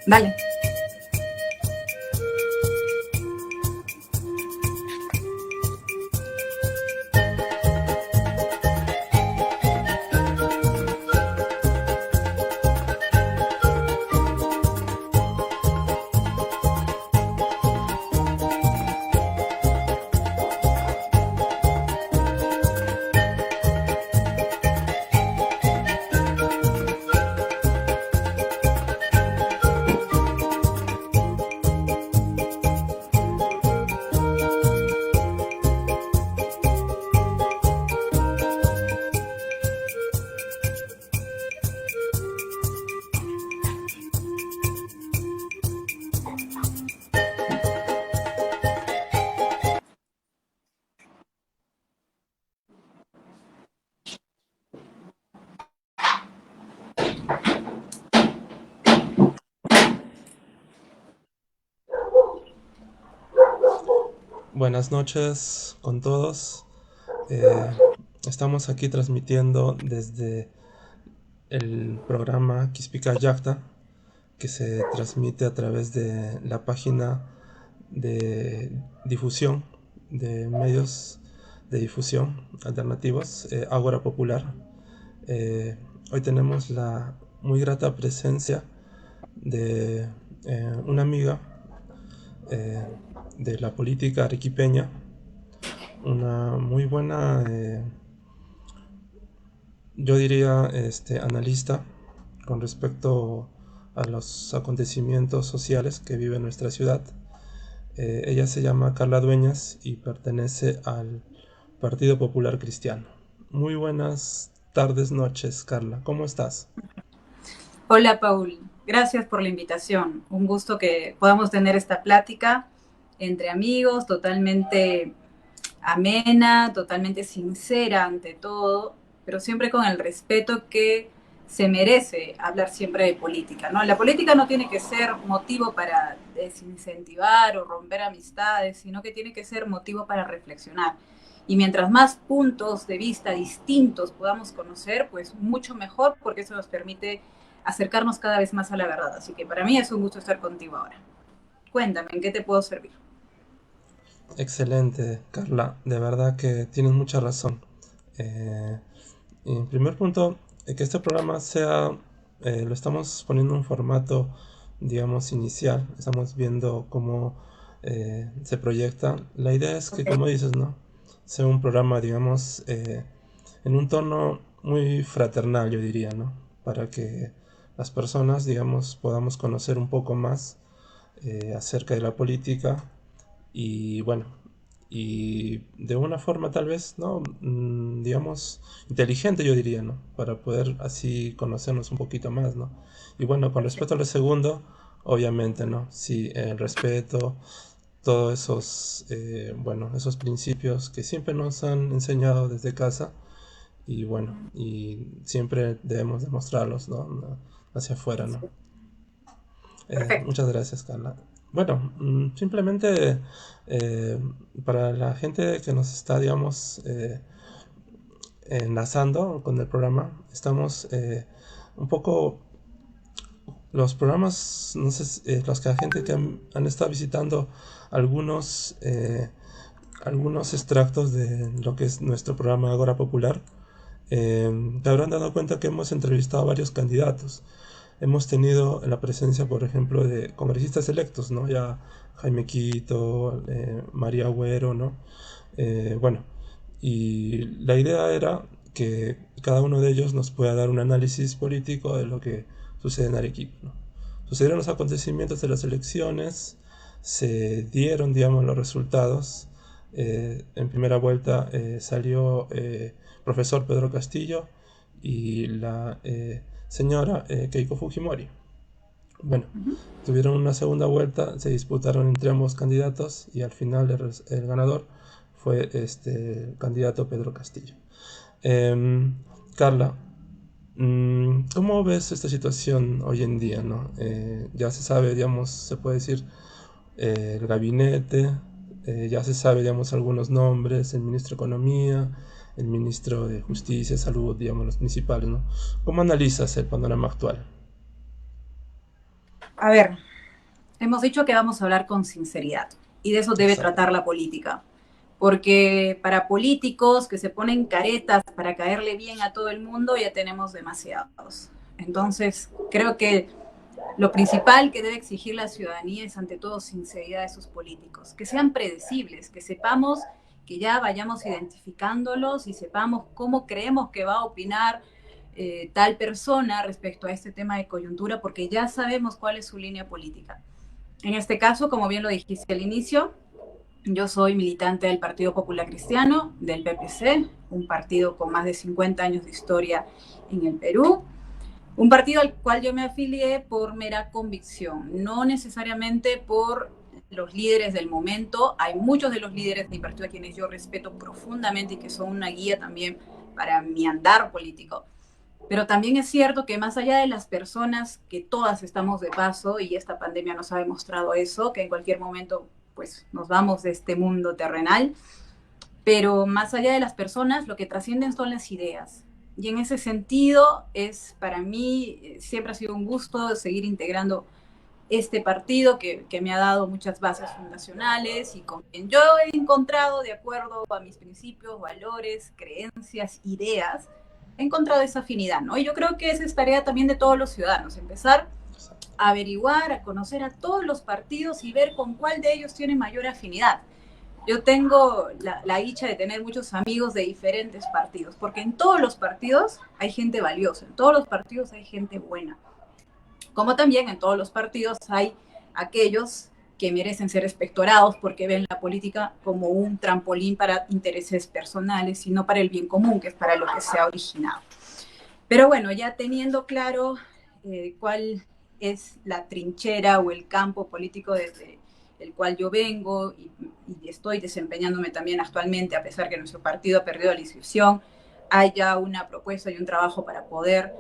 Dale. Buenas noches con todos. Eh, Estamos aquí transmitiendo desde el programa Quispica Yacta, que se transmite a través de la página de difusión de medios de difusión alternativos, Ágora Popular. Hoy tenemos la muy grata presencia de una amiga eh, de la política arequipeña, una muy buena, yo diría, analista con respecto a los acontecimientos sociales que vive nuestra ciudad. Ella se llama Carla Dueñas y pertenece al Partido Popular Cristiano. Muy buenas tardes, noches, Carla. ¿Cómo estás? Hola, Paul. Gracias por la invitación. Un gusto que podamos tener esta plática entre amigos, totalmente amena, totalmente sincera ante todo, pero siempre con el respeto que se merece hablar siempre de política, ¿no? La política no tiene que ser motivo para desincentivar o romper amistades, sino que tiene que ser motivo para reflexionar. Y mientras más puntos de vista distintos podamos conocer, pues mucho mejor, porque eso nos permite acercarnos cada vez más a la verdad. Así que para mí es un gusto estar contigo ahora. Cuéntame, ¿en qué te puedo servir? Excelente, Carla. De verdad que tienes mucha razón. Y en primer punto, que este programa sea, lo estamos poniendo en un formato, digamos, inicial. Estamos viendo cómo se proyecta. La idea es que, Okay. como dices, ¿no? Sea un programa, digamos, en un tono muy fraternal, yo diría, ¿no? Para que las personas, digamos, podamos conocer un poco más acerca de la política y bueno, y de una forma tal vez, ¿no? Digamos, inteligente yo diría, ¿no? Para poder así conocernos un poquito más, ¿no? Y bueno, con respecto a lo segundo, obviamente, ¿no? Sí, el respeto, todos esos, bueno, esos principios que siempre nos han enseñado desde casa y bueno, y siempre debemos demostrarlos, ¿no? Hacia afuera, ¿no? Perfecto. Muchas gracias, Carla. Bueno, simplemente eh, para la gente que nos está, digamos, enlazando con el programa, estamos un poco, los programas, no sé, los que la gente que han estado visitando algunos, algunos extractos de lo que es nuestro programa Agora Popular, te habrán dado cuenta que hemos entrevistado a varios candidatos. Hemos tenido la presencia, por ejemplo, de congresistas electos, ¿no? Ya Jaime Quito, María Agüero, ¿no? Bueno, y la idea era que cada uno de ellos nos pueda dar un análisis político de lo que sucede en Arequipa, ¿no? Sucedieron los acontecimientos de las elecciones, se dieron, digamos, los resultados. En primera vuelta salió profesor Pedro Castillo y la señora Keiko Fujimori. Bueno, Uh-huh. tuvieron una segunda vuelta, se disputaron entre ambos candidatos y al final el ganador fue este candidato Pedro Castillo. Eh, Carla, ¿cómo ves esta situación hoy en día, no? Ya se sabe, digamos, se puede decir el gabinete, ya se sabe, digamos, algunos nombres, el ministro de Economía, el ministro de Justicia, Salud, digamos, los principales, ¿no? ¿Cómo analizas el panorama actual? A ver, hemos dicho que vamos a hablar con sinceridad y de eso debe Exacto. tratar la política. Porque para políticos que se ponen caretas para caerle bien a todo el mundo ya tenemos demasiados. Entonces, creo que lo principal que debe exigir la ciudadanía es ante todo sinceridad de sus políticos, que sean predecibles, que sepamos, que ya vayamos identificándolos y sepamos cómo creemos que va a opinar tal persona respecto a este tema de coyuntura, porque ya sabemos cuál es su línea política. En este caso, como bien lo dijiste al inicio, yo soy militante del Partido Popular Cristiano, del PPC, un partido con más de 50 años de historia en el Perú, un partido al cual yo me afilié por mera convicción, no necesariamente por los líderes del momento. Hay muchos de los líderes de mi partido a quienes yo respeto profundamente y que son una guía también para mi andar político. Pero también es cierto que más allá de las personas que todas estamos de paso, y esta pandemia nos ha demostrado eso, que en cualquier momento pues nos vamos de este mundo terrenal, pero más allá de las personas, lo que trascienden son las ideas. Y en ese sentido, es para mí siempre ha sido un gusto seguir integrando este partido que me ha dado muchas bases fundacionales y con quien yo he encontrado, de acuerdo a mis principios, valores, creencias, ideas, he encontrado esa afinidad, ¿no? Y yo creo que esa es tarea también de todos los ciudadanos, empezar Exacto. a averiguar, a conocer a todos los partidos y ver con cuál de ellos tiene mayor afinidad. Yo tengo la dicha de tener muchos amigos de diferentes partidos, porque en todos los partidos hay gente valiosa, en todos los partidos hay gente buena, como también en todos los partidos hay aquellos que merecen ser espectorados porque ven la política como un trampolín para intereses personales y no para el bien común, que es para lo que se ha originado. Pero bueno, ya teniendo claro cuál es la trinchera o el campo político desde el cual yo vengo y estoy desempeñándome también actualmente, a pesar que nuestro partido ha perdido la inscripción, hay ya una propuesta y un trabajo para poder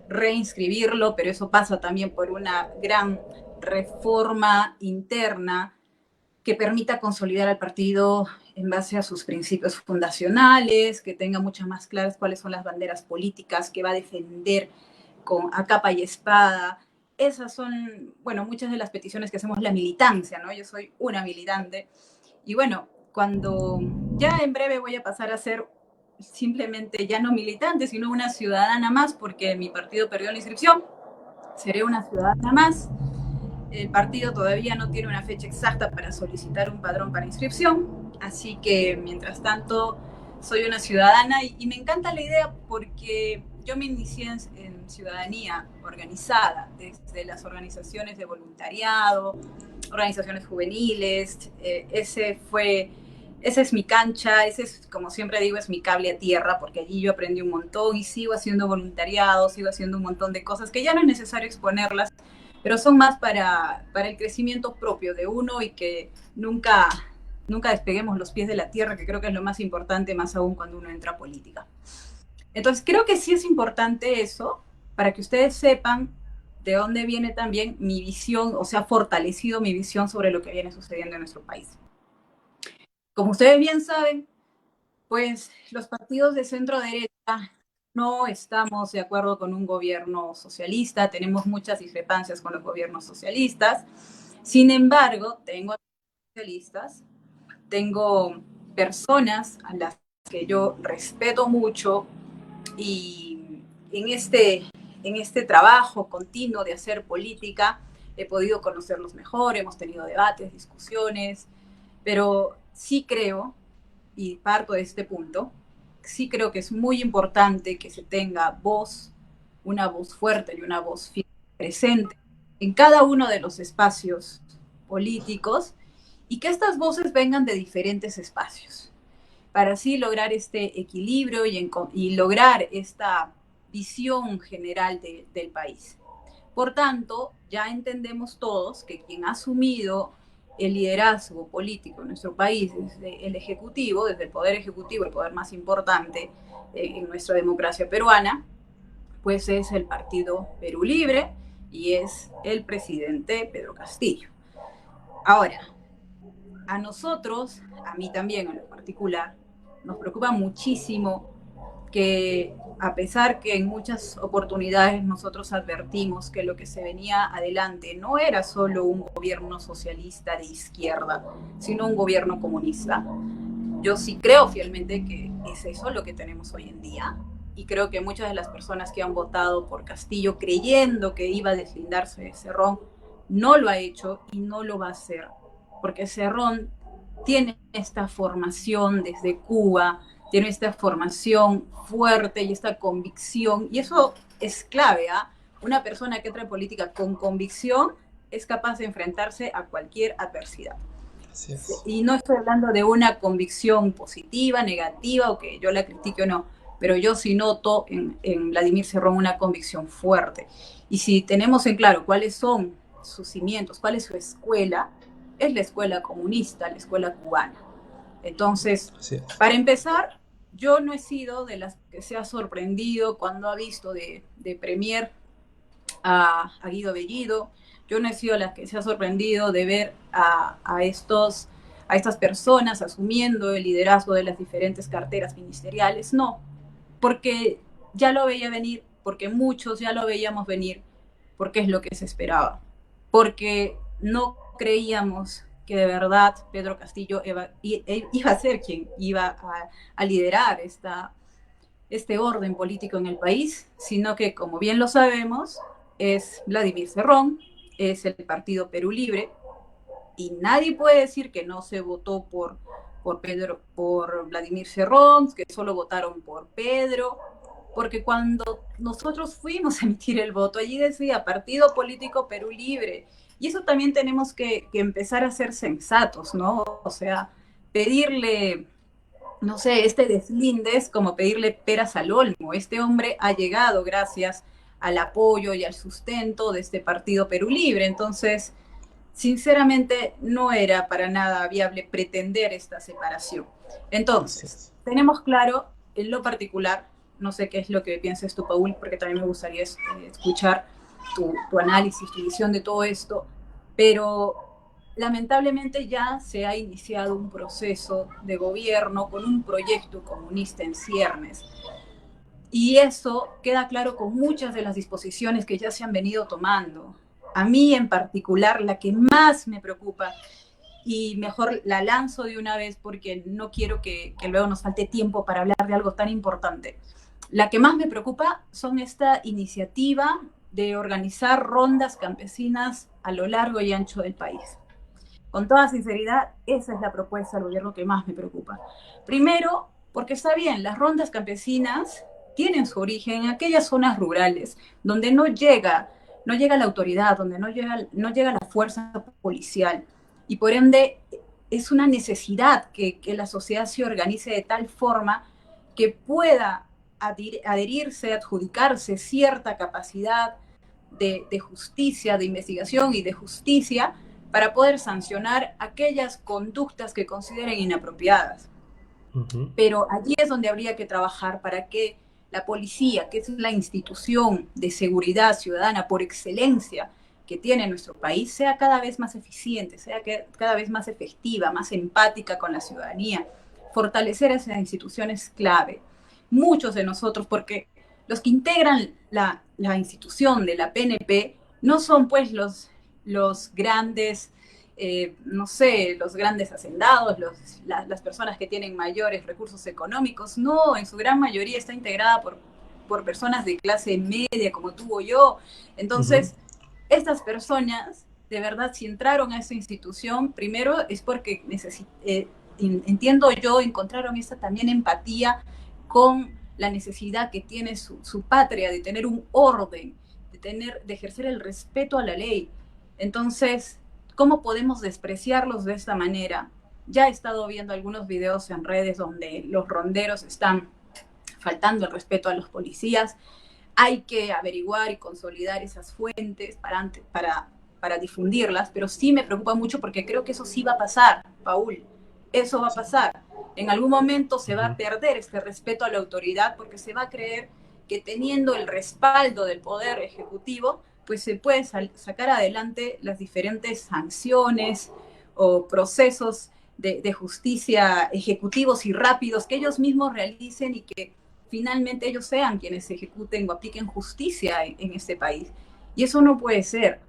reinscribirlo, pero eso pasa también por una gran reforma interna que permita consolidar al partido en base a sus principios fundacionales, que tenga muchas más claras cuáles son las banderas políticas que va a defender a capa y espada. Esas son, bueno, muchas de las peticiones que hacemos la militancia, ¿no? Yo soy una militante. Y bueno, cuando ya en breve voy a pasar a ser simplemente ya no militante, sino una ciudadana más, porque mi partido perdió la inscripción, seré una ciudadana más. El partido todavía no tiene una fecha exacta para solicitar un padrón para inscripción, así que mientras tanto soy una ciudadana y me encanta la idea porque yo me inicié en ciudadanía organizada, desde las organizaciones de voluntariado, organizaciones juveniles, esa es mi cancha, ese es, como siempre digo, es mi cable a tierra, porque allí yo aprendí un montón y sigo haciendo voluntariado, sigo haciendo un montón de cosas que ya no es necesario exponerlas, pero son más para el crecimiento propio de uno y que nunca despeguemos los pies de la tierra, que creo que es lo más importante, más aún cuando uno entra a política. Entonces, creo que sí es importante eso, para que ustedes sepan de dónde viene también mi visión, o sea, fortalecido mi visión sobre lo que viene sucediendo en nuestro país. Como ustedes bien saben, pues los partidos de centro derecha no estamos de acuerdo con un gobierno socialista, tenemos muchas discrepancias con los gobiernos socialistas. Sin embargo, tengo socialistas, tengo personas a las que yo respeto mucho y en este trabajo continuo de hacer política he podido conocerlos mejor, hemos tenido debates, discusiones, pero sí creo, y parto de este punto, sí creo que es muy importante que se tenga voz, una voz fuerte y una voz firme presente en cada uno de los espacios políticos y que estas voces vengan de diferentes espacios para así lograr este equilibrio y lograr esta visión general del país. Por tanto, ya entendemos todos que quien ha asumido el liderazgo político en nuestro país desde el Ejecutivo, desde el Poder Ejecutivo, el poder más importante en nuestra democracia peruana, pues es el Partido Perú Libre y es el presidente Pedro Castillo. Ahora, a nosotros, a mí también en lo particular, nos preocupa muchísimo que a pesar que en muchas oportunidades nosotros advertimos que lo que se venía adelante no era solo un gobierno socialista de izquierda, sino un gobierno comunista, yo sí creo fielmente que es eso lo que tenemos hoy en día. Y creo que muchas de las personas que han votado por Castillo creyendo que iba a deslindarse de Cerrón, no lo ha hecho y no lo va a hacer. Porque Cerrón tiene esta formación desde Cuba, tiene esta formación fuerte y esta convicción. Y eso es clave, ¿ah? Una persona que entra en política con convicción es capaz de enfrentarse a cualquier adversidad. Así es. Y no estoy hablando de una convicción positiva, negativa, o que yo la critique o no, pero yo sí noto en Vladimir Cerrón una convicción fuerte. Y si tenemos en claro cuáles son sus cimientos, cuál es su escuela, es la escuela comunista, la escuela cubana. Entonces, para empezar, yo no he sido de las que se ha sorprendido cuando ha visto de premier a Guido Bellido. Yo no he sido la que se ha sorprendido de ver a estas personas asumiendo el liderazgo de las diferentes carteras ministeriales. No, porque ya lo veía venir, porque muchos ya lo veíamos venir, porque es lo que se esperaba, porque no creíamos que de verdad Pedro Castillo iba a ser quien iba a liderar este orden político en el país, sino que, como bien lo sabemos, es Vladimir Cerrón, es el partido Perú Libre, y nadie puede decir que no se votó por Vladimir Cerrón, que solo votaron por Pedro, porque cuando nosotros fuimos a emitir el voto, allí decía Partido Político Perú Libre, y eso también tenemos que empezar a ser sensatos, ¿no? O sea, pedirle, no sé, este deslinde es como pedirle peras al olmo. Este hombre ha llegado gracias al apoyo y al sustento de este Partido Perú Libre, entonces sinceramente no era para nada viable pretender esta separación. Entonces, tenemos claro en lo particular, no sé qué es lo que piensas tú, Paul, porque también me gustaría escuchar tu análisis, tu visión de todo esto, pero lamentablemente ya se ha iniciado un proceso de gobierno con un proyecto comunista en ciernes. Y eso queda claro con muchas de las disposiciones que ya se han venido tomando. A mí en particular, la que más me preocupa, y mejor la lanzo de una vez porque no quiero que luego nos falte tiempo para hablar de algo tan importante. La que más me preocupa son esta iniciativa de organizar rondas campesinas a lo largo y ancho del país. Con toda sinceridad, esa es la propuesta del gobierno que más me preocupa. Primero, porque está bien, las rondas campesinas tienen su origen en aquellas zonas rurales donde no llega la autoridad, donde no llega la fuerza policial. Y por ende, es una necesidad que la sociedad se organice de tal forma que pueda adherirse, adjudicarse cierta capacidad de justicia, de investigación y de justicia para poder sancionar aquellas conductas que consideren inapropiadas. Pero allí es donde habría que trabajar para que la policía, que es la institución de seguridad ciudadana por excelencia que tiene nuestro país, sea cada vez más eficiente, sea cada vez más efectiva, más empática con la ciudadanía. Fortalecer esas instituciones clave. Muchos de nosotros, porque los que integran la institución de la PNP no son pues los grandes, no sé, los grandes hacendados, las personas que tienen mayores recursos económicos. No, en su gran mayoría está integrada por personas de clase media como tú o yo. Entonces, estas personas, de verdad, si entraron a esa institución, primero es porque entiendo yo, encontraron esta también empatía con la necesidad que tiene su patria de tener un orden, de ejercer el respeto a la ley. Entonces, ¿cómo podemos despreciarlos de esta manera? Ya he estado viendo algunos videos en redes donde los ronderos están faltando el respeto a los policías. Hay que averiguar y consolidar esas fuentes para difundirlas, pero sí me preocupa mucho porque creo que eso sí va a pasar, Paul. Eso va a pasar. En algún momento se va a perder este respeto a la autoridad porque se va a creer que teniendo el respaldo del Poder Ejecutivo, pues se puede sacar adelante las diferentes sanciones o procesos de justicia ejecutivos y rápidos que ellos mismos realicen y que finalmente ellos sean quienes ejecuten o apliquen justicia en este país. Y eso no puede ser.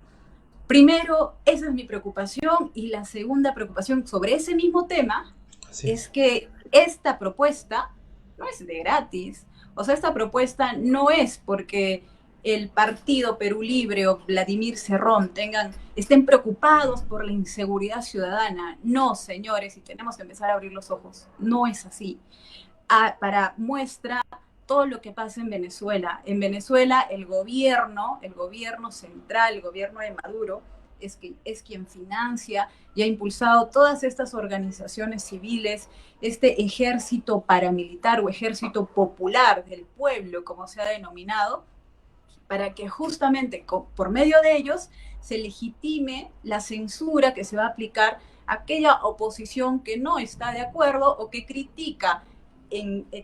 Primero, esa es mi preocupación, y la segunda preocupación sobre ese mismo tema Así es es. que esta propuesta no es de gratis. O sea, esta propuesta no es porque el Partido Perú Libre o Vladimir Cerrón estén preocupados por la inseguridad ciudadana. No, señores, y tenemos que empezar a abrir los ojos. No es así. Para muestra todo lo que pasa en Venezuela. En Venezuela el gobierno central, el gobierno de Maduro, es quien financia y ha impulsado todas estas organizaciones civiles, este ejército paramilitar o ejército popular del pueblo, como se ha denominado, para que justamente por medio de ellos se legitime la censura que se va a aplicar a aquella oposición que no está de acuerdo o que critica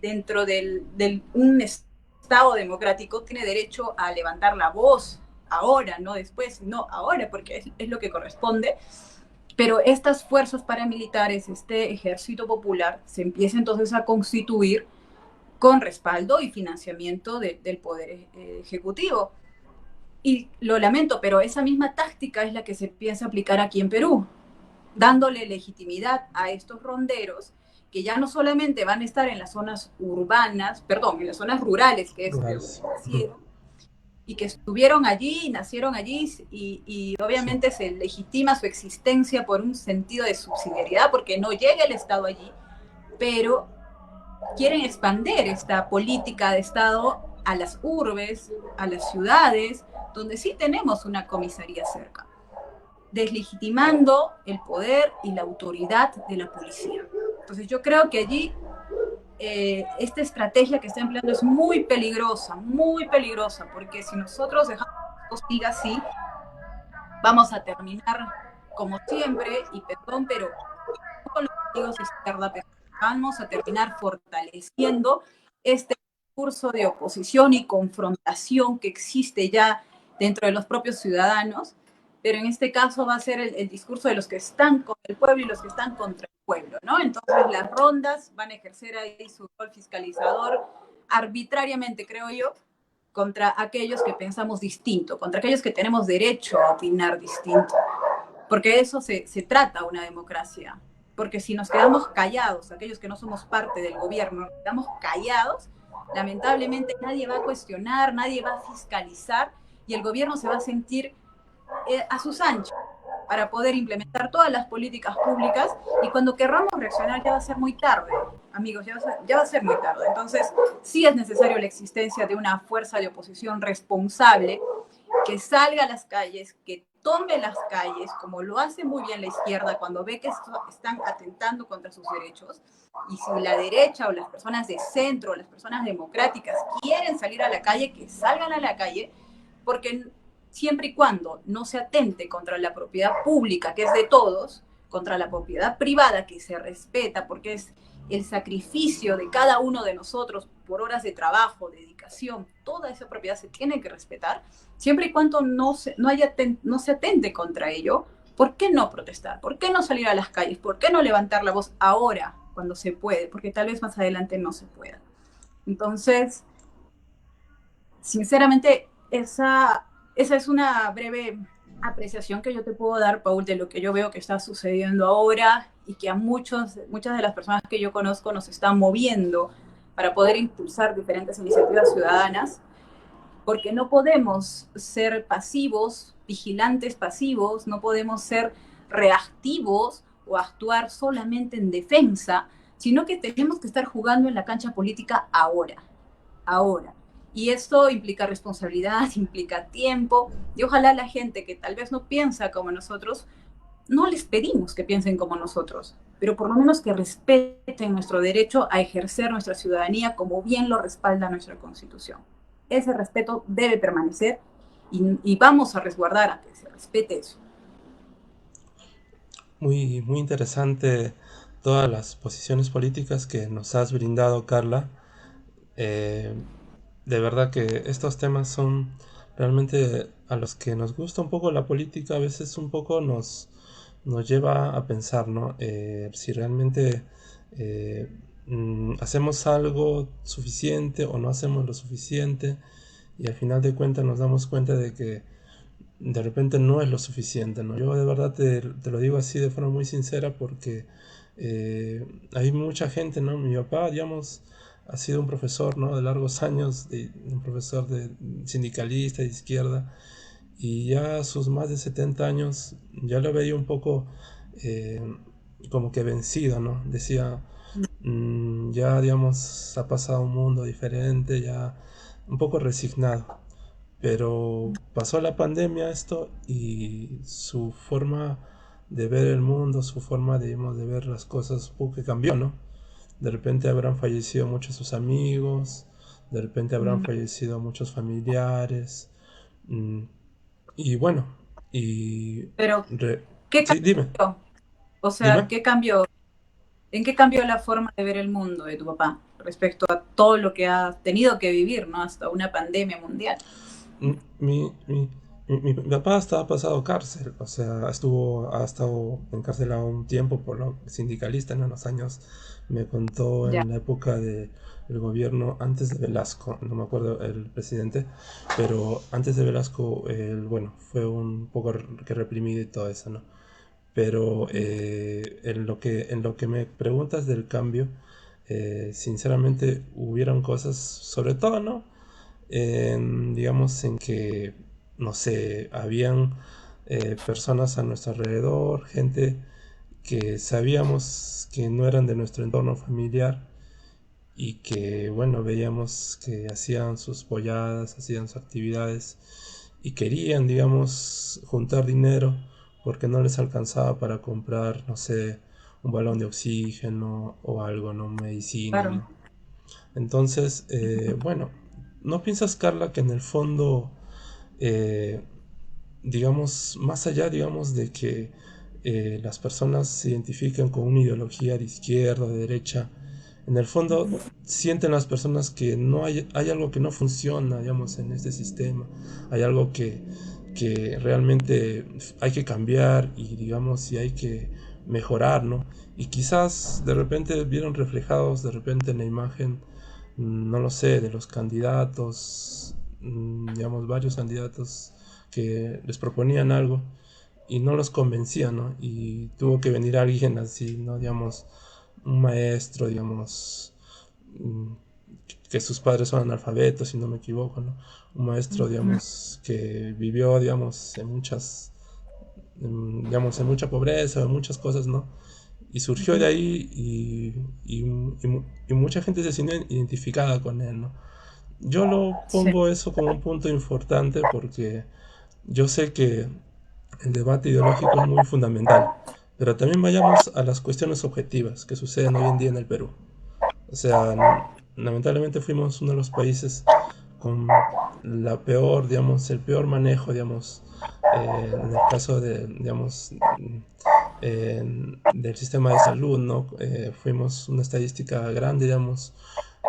dentro un Estado democrático. Tiene derecho a levantar la voz ahora, no después, no ahora, porque es lo que corresponde. Pero estas fuerzas paramilitares, este ejército popular, se empieza entonces a constituir con respaldo y financiamiento del Poder Ejecutivo. Y lo lamento, pero esa misma táctica es la que se piensa aplicar aquí en Perú, dándole legitimidad a estos ronderos que ya no solamente van a estar en las zonas urbanas, perdón, en las zonas rurales, que es de donde Rurales. Ujú. nacieron, y que estuvieron allí, nacieron allí, y Sí. obviamente se legitima su existencia por un sentido de subsidiariedad, porque no llega el Estado allí, pero quieren expandir esta política de Estado a las urbes, a las ciudades, donde sí tenemos una comisaría cerca, deslegitimando el poder y la autoridad de la policía. Entonces yo creo que allí esta estrategia que está empleando es muy peligrosa, porque si nosotros dejamos que esto siga así, vamos a terminar como siempre, y perdón, pero con los amigos de izquierda, pero vamos a terminar fortaleciendo este discurso de oposición y confrontación que existe ya dentro de los propios ciudadanos, pero en este caso va a ser el discurso de los que están con el pueblo y los que están contra el pueblo, ¿no? Entonces las rondas van a ejercer ahí su rol fiscalizador arbitrariamente, creo yo, contra aquellos que pensamos distinto, contra aquellos que tenemos derecho a opinar distinto, porque de eso se trata una democracia. Porque si nos quedamos callados, aquellos que no somos parte del gobierno, nos quedamos callados, lamentablemente nadie va a cuestionar, nadie va a fiscalizar, y el gobierno se va a sentir a sus anchas para poder implementar todas las políticas públicas, y cuando querramos reaccionar ya va a ser muy tarde, amigos, ya va a ser muy tarde. Entonces sí es necesario la existencia de una fuerza de oposición responsable que salga a las calles, que tome las calles, como lo hace muy bien la izquierda cuando ve que están atentando contra sus derechos. Y si la derecha o las personas de centro, o las personas democráticas quieren salir a la calle, que salgan a la calle, porque siempre y cuando no se atente contra la propiedad pública, que es de todos, contra la propiedad privada, que se respeta, porque es el sacrificio de cada uno de nosotros por horas de trabajo, dedicación, toda esa propiedad se tiene que respetar, siempre y cuando no se atente contra ello. ¿Por qué no protestar? ¿Por qué no salir a las calles? ¿Por qué no levantar la voz ahora, cuando se puede? Porque tal vez más adelante no se pueda. Entonces, sinceramente, esa es una breve apreciación que yo te puedo dar, Paul, de lo que yo veo que está sucediendo ahora, y que a muchas de las personas que yo conozco nos están moviendo para poder impulsar diferentes iniciativas ciudadanas, porque no podemos ser pasivos, vigilantes pasivos, no podemos ser reactivos o actuar solamente en defensa, sino que tenemos que estar jugando en la cancha política ahora, ahora. Y esto implica responsabilidad, implica tiempo, y ojalá la gente que tal vez no piensa como nosotros, no les pedimos que piensen como nosotros, pero por lo menos que respeten nuestro derecho a ejercer nuestra ciudadanía como bien lo respalda nuestra Constitución. Ese respeto debe permanecer, y vamos a resguardar a que se respete eso. Muy, muy interesante todas las posiciones políticas que nos has brindado, Carla. Eh, de verdad que estos temas son realmente a los que nos gusta un poco la política, a veces un poco nos lleva a pensar, ¿no? Si realmente hacemos algo suficiente o no hacemos lo suficiente y al final de cuentas nos damos cuenta de que de repente no es lo suficiente, ¿no? Yo de verdad te lo digo así de forma muy sincera porque eh, hay mucha gente, ¿no? Mi papá, digamos, ha sido un profesor, ¿no? De largos años, un profesor de sindicalista de izquierda, y ya a sus más de 70 años ya lo veía un poco eh, como que vencido, ¿no? Decía, ya digamos, ha pasado un mundo diferente, ya un poco resignado. Pero pasó la pandemia esto y su forma de ver el mundo, su forma, digamos, de ver las cosas, un poco que cambió, ¿no? De repente habrán fallecido muchos de sus amigos, de repente habrán Mm. fallecido muchos familiares, mm, y bueno, y... Pero, ¿qué sí, dime, cambió? O sea, dime. ¿qué cambió? ¿En qué cambió la forma de ver el mundo de tu papá respecto a todo lo que ha tenido que vivir, ¿no? Hasta una pandemia mundial. Mi, mi, mi, mi papá estaba pasado cárcel, o sea, ha estado encarcelado un tiempo por lo sindicalista en los años, me contó Ya. en la época del gobierno antes de Velasco, no me acuerdo el presidente, pero antes de Velasco, él, bueno, fue un poco que reprimido y todo eso, ¿no? Pero en lo que me preguntas del cambio, sinceramente hubieron cosas, sobre todo, ¿no? Digamos en que, no sé, habían personas a nuestro alrededor, gente que sabíamos que no eran de nuestro entorno familiar y que, bueno, veíamos que hacían sus polladas, hacían sus actividades y querían, digamos, juntar dinero porque no les alcanzaba para comprar, no sé, un balón de oxígeno o algo, ¿no? Medicina, Claro. ¿no? Entonces, bueno, ¿no piensas, Carla, que en el fondo, eh, digamos, más allá, digamos, de que las personas se identifiquen con una ideología de izquierda, de derecha, en el fondo sienten las personas que no hay algo que no funciona, digamos, en este sistema, hay algo que realmente hay que cambiar y, digamos, y hay que mejorar, ¿no? Y quizás de repente vieron reflejados de repente en la imagen, no lo sé, de los candidatos, digamos, varios candidatos que les proponían algo y no los convencían, ¿no? Y tuvo que venir alguien así, ¿no? Digamos, un maestro, digamos, mm, que sus padres son analfabetos, si no me equivoco, ¿no? Un maestro, digamos, que vivió, digamos, digamos, en mucha pobreza, en muchas cosas, ¿no? Y surgió de ahí y mucha gente se sintió identificada con él, ¿no? Yo lo Sí, pongo eso como un punto importante porque yo sé que el debate ideológico es muy fundamental, pero también vayamos a las cuestiones objetivas que suceden hoy en día en el Perú. O sea, lamentablemente fuimos uno de los países con la peor, digamos, el peor manejo, digamos, en el caso de, digamos, del sistema de salud, ¿no? Fuimos una estadística grande, digamos,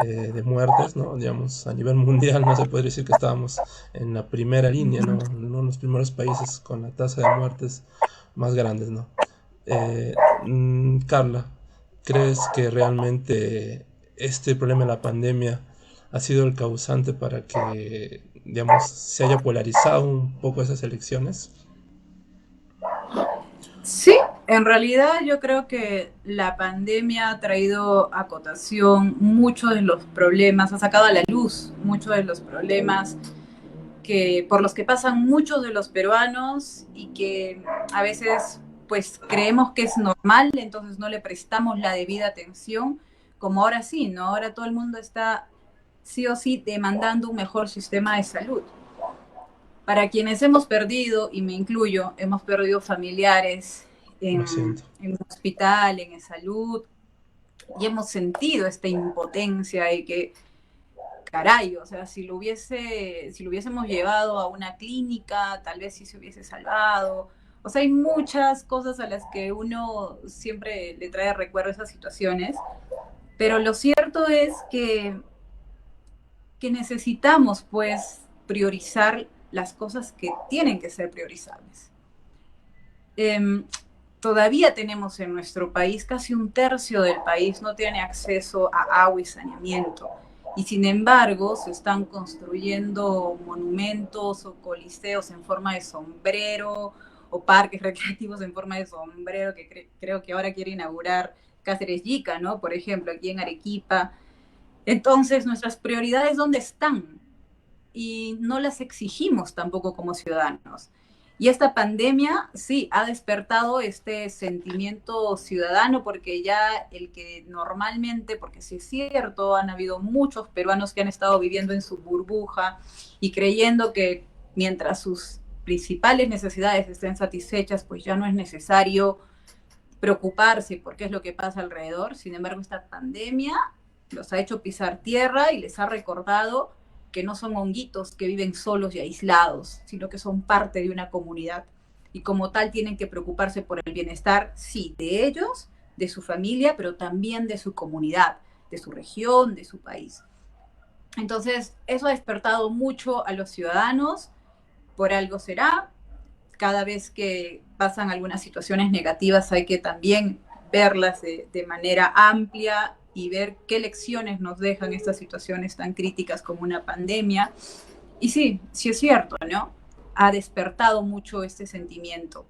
de muertes, ¿no? Digamos, a nivel mundial no se podría decir que estábamos en la primera línea, ¿no? Uno de los primeros países con la tasa de muertes más grandes, ¿no? Carla, ¿crees que realmente este problema de la pandemia ha sido el causante para que, digamos, se haya polarizado un poco esas elecciones? sí, en realidad yo creo que la pandemia ha traído a cotación muchos de los problemas, ha sacado a la luz muchos de los problemas por los que pasan muchos de los peruanos y que a veces pues creemos que es normal, entonces no le prestamos la debida atención, como ahora sí, ¿no? Ahora todo el mundo está sí o sí demandando un mejor sistema de salud. Para quienes hemos perdido, y me incluyo, hemos perdido familiares Lo siento. en hospital, en salud, y hemos sentido esta impotencia y que caray, o sea, si lo hubiésemos llevado a una clínica, tal vez sí se hubiese salvado. O sea, hay muchas cosas a las que uno siempre le trae recuerdo a esas situaciones, pero lo cierto es que necesitamos, pues, priorizar las cosas que tienen que ser priorizables. Eh, todavía tenemos en nuestro país, casi un tercio del país no tiene acceso a agua y saneamiento. Y sin embargo, se están construyendo monumentos o coliseos en forma de sombrero o parques recreativos en forma de sombrero, que creo que ahora quiere inaugurar Cáceres Yica, ¿no? Por ejemplo, aquí en Arequipa. Entonces, nuestras prioridades, ¿dónde están? Y no las exigimos tampoco como ciudadanos. Y esta pandemia sí ha despertado este sentimiento ciudadano, porque ya el que normalmente, porque sí es cierto, han habido muchos peruanos que han estado viviendo en su burbuja y creyendo que mientras sus principales necesidades estén satisfechas, pues ya no es necesario preocuparse por qué es lo que pasa alrededor. Sin embargo, esta pandemia los ha hecho pisar tierra y les ha recordado que no son honguitos que viven solos y aislados, sino que son parte de una comunidad. Y como tal tienen que preocuparse por el bienestar, sí, de ellos, de su familia, pero también de su comunidad, de su región, de su país. Entonces, eso ha despertado mucho a los ciudadanos, por algo será. Cada vez que pasan algunas situaciones negativas hay que también verlas de manera amplia y ver qué lecciones nos dejan estas situaciones tan críticas como una pandemia. Y sí, sí es cierto, ¿no? Ha despertado mucho este sentimiento.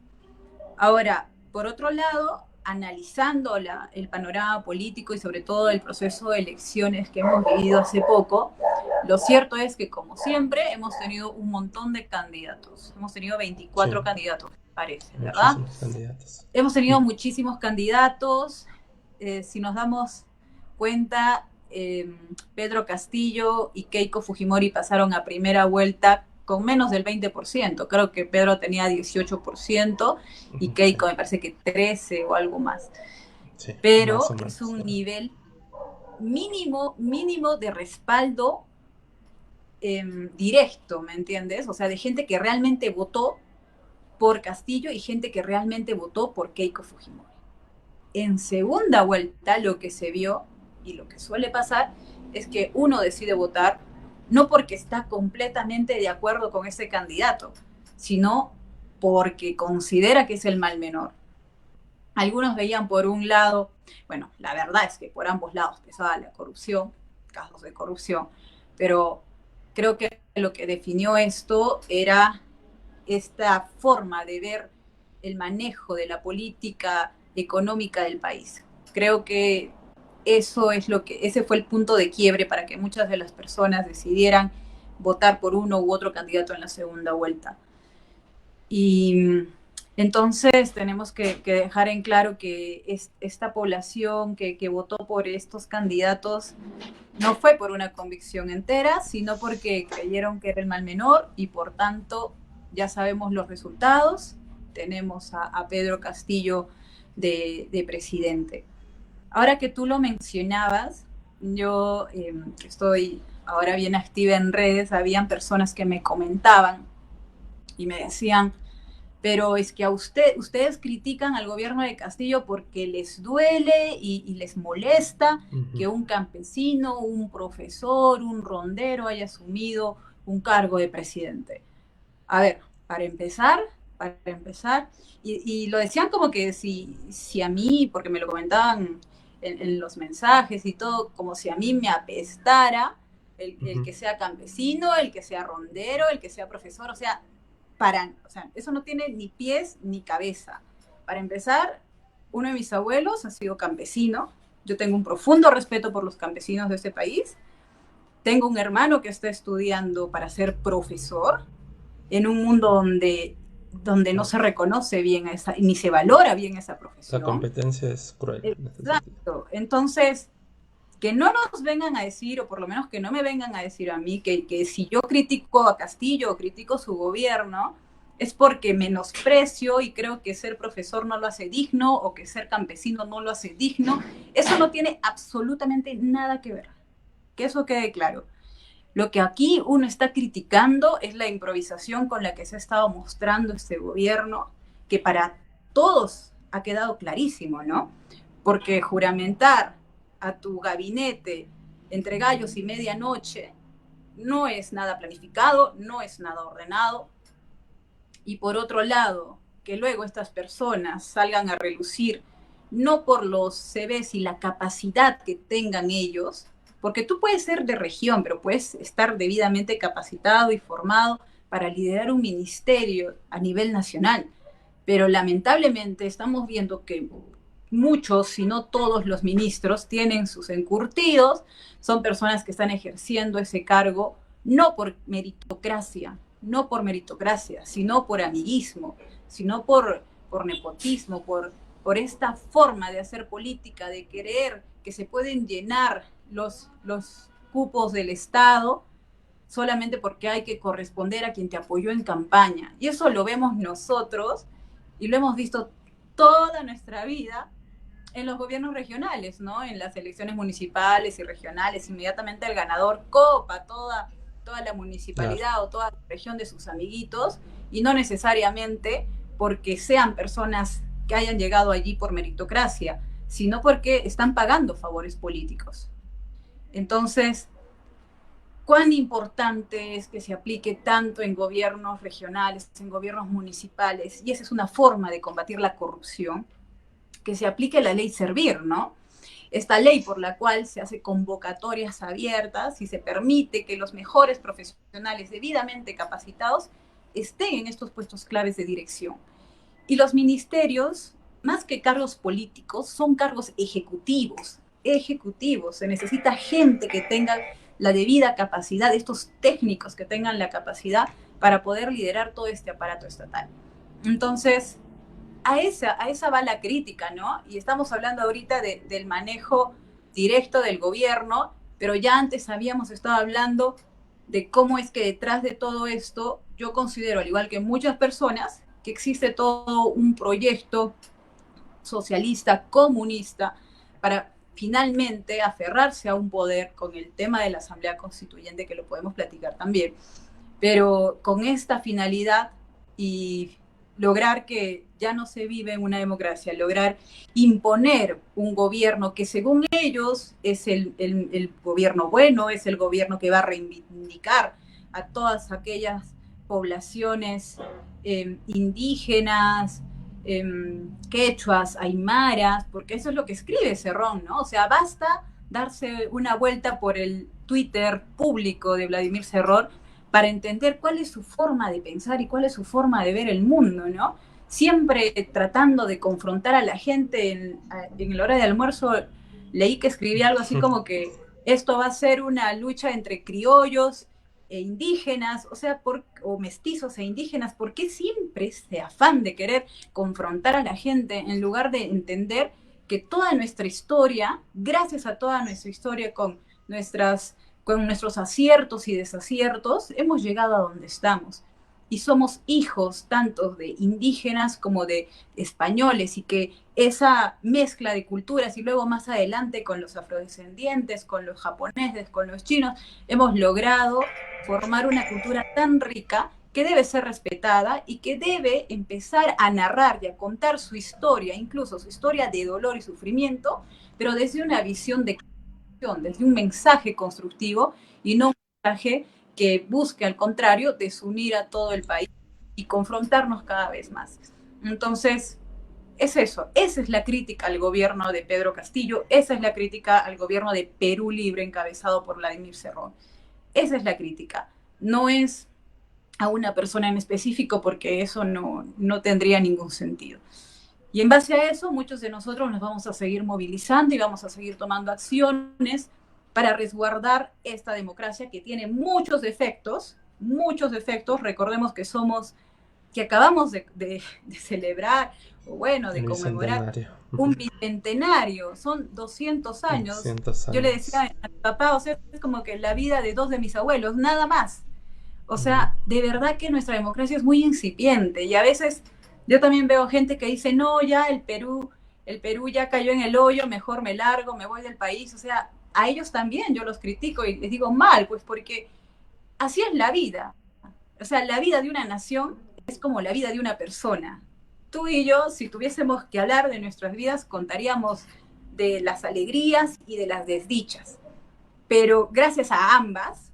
Ahora, por otro lado, analizando el panorama político y sobre todo el proceso de elecciones que hemos vivido hace poco, lo cierto es que, como siempre, hemos tenido un montón de candidatos. Hemos tenido Sí, 24 candidatos, parece, ¿verdad? muchísimos candidatos. Hemos tenido muchísimos candidatos. Si nos damos cuenta, Pedro Castillo y Keiko Fujimori pasaron a primera vuelta con menos del 20%. Creo que Pedro tenía 18% y Sí, Keiko me parece que 13% o algo más. sí, más Pero o es menos. un nivel mínimo de respaldo directo, ¿me entiendes? O sea, de gente que realmente votó por Castillo y gente que realmente votó por Keiko Fujimori. En segunda vuelta, lo que se vio y lo que suele pasar es que uno decide votar no porque está completamente de acuerdo con ese candidato, sino porque considera que es el mal menor. Algunos veían por un lado, bueno, la verdad es que por ambos lados pesaba la corrupción, casos de corrupción, pero creo que lo que definió esto era esta forma de ver el manejo de la política económica del país. Creo que ese fue el punto de quiebre para que muchas de las personas decidieran votar por uno u otro candidato en la segunda vuelta. Y entonces tenemos que dejar en claro que esta población que votó por estos candidatos no fue por una convicción entera, sino porque creyeron que era el mal menor y por tanto ya sabemos los resultados. Tenemos a Pedro Castillo de presidente. Ahora que tú lo mencionabas, yo estoy ahora bien activa en redes, habían personas que me comentaban y me decían, pero es que ustedes critican al gobierno de Castillo porque les duele y les molesta Ujú. que un campesino, un profesor, un rondero haya asumido un cargo de presidente. A ver, para empezar, y lo decían como que si a mí, porque me lo comentaban en los mensajes y todo, como si a mí me apestara el Ujú. que sea campesino, el que sea rondero, el que sea profesor, o sea, eso no tiene ni pies ni cabeza. Para empezar, uno de mis abuelos ha sido campesino, yo tengo un profundo respeto por los campesinos de este país, tengo un hermano que está estudiando para ser profesor en un mundo donde no La, se reconoce bien ni se valora bien esa la profesión. competencia es cruel en este sentido. Exacto. Entonces, que no nos vengan a decir, o por lo menos que no me vengan a decir a mí, que si yo critico a Castillo o critico su gobierno, es porque menosprecio y creo que ser profesor no lo hace digno o que ser campesino no lo hace digno. Eso no tiene absolutamente nada que ver. Que eso quede claro. Lo que aquí uno está criticando es la improvisación con la que se ha estado mostrando este gobierno, que para todos ha quedado clarísimo, ¿no? Porque juramentar a tu gabinete entre gallos y medianoche no es nada planificado, no es nada ordenado. Y por otro lado, que luego estas personas salgan a relucir, no por los CVs y la capacidad que tengan ellos, porque tú puedes ser de región, pero puedes estar debidamente capacitado y formado para liderar un ministerio a nivel nacional. Pero lamentablemente estamos viendo que muchos, si no todos los ministros, tienen sus encurtidos, son personas que están ejerciendo ese cargo no por meritocracia, no por meritocracia, sino por amiguismo, sino por nepotismo, por esta forma de hacer política, de querer que se pueden llenar los cupos del Estado solamente porque hay que corresponder a quien te apoyó en campaña. Y eso lo vemos nosotros y lo hemos visto toda nuestra vida en los gobiernos regionales, ¿no? En las elecciones municipales y regionales, inmediatamente el ganador copa toda la municipalidad Claro. o toda la región de sus amiguitos, y no necesariamente porque sean personas que hayan llegado allí por meritocracia, sino porque están pagando favores políticos. Entonces, ¿cuán importante es que se aplique tanto en gobiernos regionales, en gobiernos municipales? Y esa es una forma de combatir la corrupción, que se aplique la ley Servir, ¿no? Esta ley por la cual se hace convocatorias abiertas y se permite que los mejores profesionales debidamente capacitados estén en estos puestos claves de dirección. Y los ministerios, más que cargos políticos, son cargos ejecutivos. Ejecutivos. Se necesita gente que tenga la debida capacidad, estos técnicos que tengan la capacidad para poder liderar todo este aparato estatal. Entonces, a esa va la crítica, ¿no? Y estamos hablando ahorita del manejo directo del gobierno, pero ya antes habíamos estado hablando de cómo es que detrás de todo esto, yo considero, al igual que muchas personas, que existe todo un proyecto socialista, comunista, para finalmente aferrarse a un poder con el tema de la Asamblea Constituyente, que lo podemos platicar también, pero con esta finalidad y lograr que ya no se vive en una democracia, lograr imponer un gobierno que según ellos es el gobierno bueno, es el gobierno que va a reivindicar a todas aquellas poblaciones indígenas, quechuas, aymaras, porque eso es lo que escribe Cerrón, ¿no? O sea, basta darse una vuelta por el Twitter público de Vladimir Cerrón para entender cuál es su forma de pensar y cuál es su forma de ver el mundo, ¿no? Siempre tratando de confrontar a la gente en la hora de almuerzo, leí que escribía algo así como que esto va a ser una lucha entre criollos e indígenas, o mestizos e indígenas. ¿Por qué siempre este afán de querer confrontar a la gente en lugar de entender que toda nuestra historia, gracias a toda nuestra historia con nuestros aciertos y desaciertos, hemos llegado a donde estamos? Y somos hijos tanto de indígenas como de españoles, y que esa mezcla de culturas, y luego más adelante con los afrodescendientes, con los japoneses, con los chinos, hemos logrado formar una cultura tan rica que debe ser respetada y que debe empezar a narrar y a contar su historia, incluso su historia de dolor y sufrimiento, pero desde una visión de desde un mensaje constructivo y no un mensaje que busque, al contrario, desunir a todo el país y confrontarnos cada vez más. Entonces, es eso, esa es la crítica al gobierno de Pedro Castillo, esa es la crítica al gobierno de Perú Libre encabezado por Vladimir Cerrón. Esa es la crítica, no es a una persona en específico, porque eso no tendría ningún sentido. Y en base a eso, muchos de nosotros nos vamos a seguir movilizando y vamos a seguir tomando acciones para resguardar esta democracia que tiene muchos defectos, muchos defectos. Recordemos que acabamos de celebrar, o bueno, de El conmemorar bicentenario. un bicentenario, son 200 años. 200 Yo le decía años. a mi papá, o sea, es como que la vida de dos de mis abuelos, nada más. O sea, de verdad que nuestra democracia es muy incipiente, y a veces yo también veo gente que dice, no, ya el Perú ya cayó en el hoyo, mejor me largo, me voy del país. O sea, a ellos también yo los critico y les digo mal, pues porque así es la vida. O sea, la vida de una nación es como la vida de una persona. Tú y yo, si tuviésemos que hablar de nuestras vidas, contaríamos de las alegrías y de las desdichas. Pero gracias a ambas